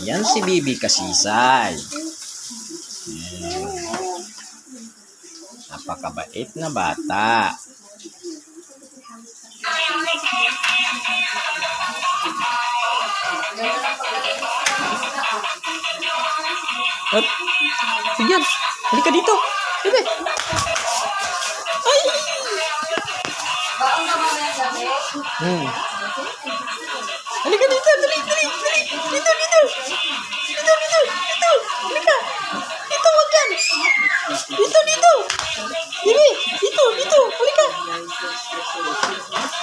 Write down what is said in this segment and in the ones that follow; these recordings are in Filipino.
Yan si Bibi Kasisay. Napakabait na bata. At, sige, halika dito. Bibi. Ay! Halika dito, dali. Dito. Halika. Dito, wag yan. Dito. Bibi, dito. Halika.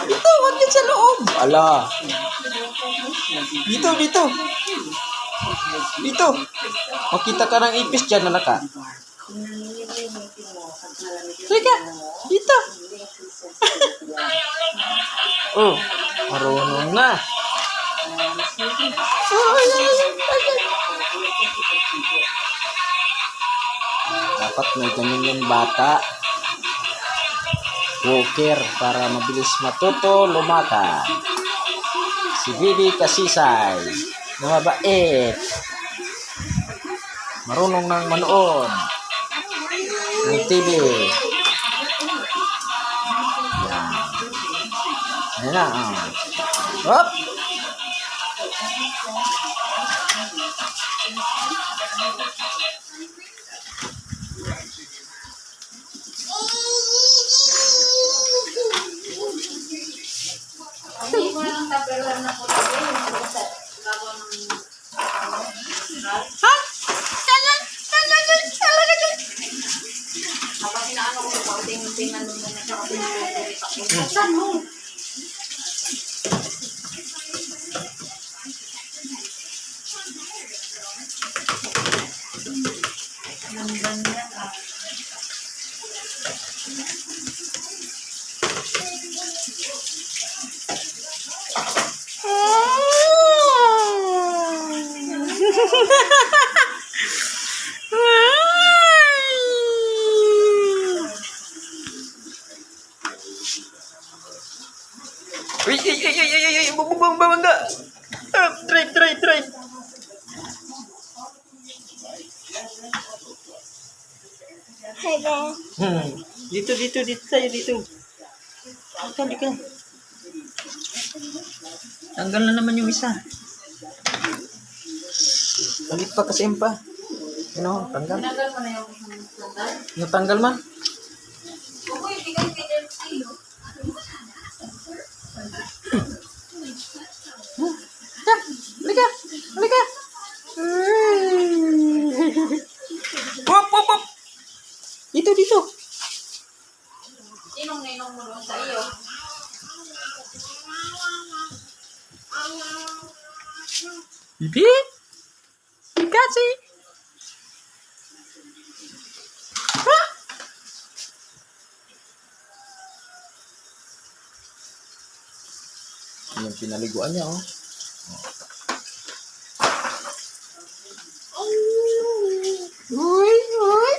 Dito, wag yan sa loob. Ala. Dito. Makita ka ng ipis dyan, anak ka. Halika, dito. Oh, marunong na. Dapat may ganyan yung bata. Walker para mabilis matuto lumakad. Si Bibi Kasisay na mabait. Marunong nang manood ng TV. Yan na. Hop! Hindi mo lang taperan na po sa bago ng Ha? Talaga dyan. kapag inaano ko sa tingnan mo na siya kasi nalulungkot ako. Saan mo? Nandang yan ah. Uy, bumangga. Drive. Dito tayo. Halika. Tanggal na naman yung isa. Balik pa kasi pa. Ano, tanggal. Tanggal mo na yung sandal? Natanggal man. Uy, bigay kay Delcy. Halika. Wop. Dito. Sinong ninong mo doon sa iyo? Bibi? Kasi? Ha? Yung pinaliguan niya, oh. Uy.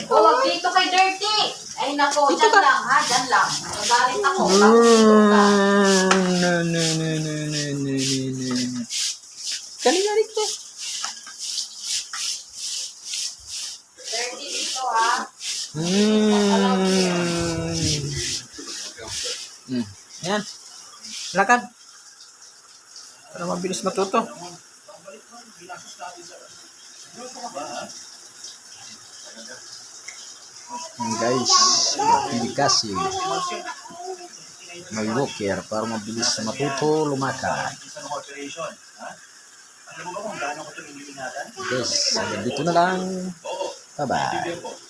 Oh, wag dito kay Dirty. Ay nako, Dito dyan ka. lang ha, dyan lang. Magalit ako. No. Kali-kali ko. Dirty dito ha. Yan. Lakad. Para mabilis matuto. Guys, hindi kasi may walker para mabilis matuto lumakad. Guys, hanggang dito na lang. Bye-bye.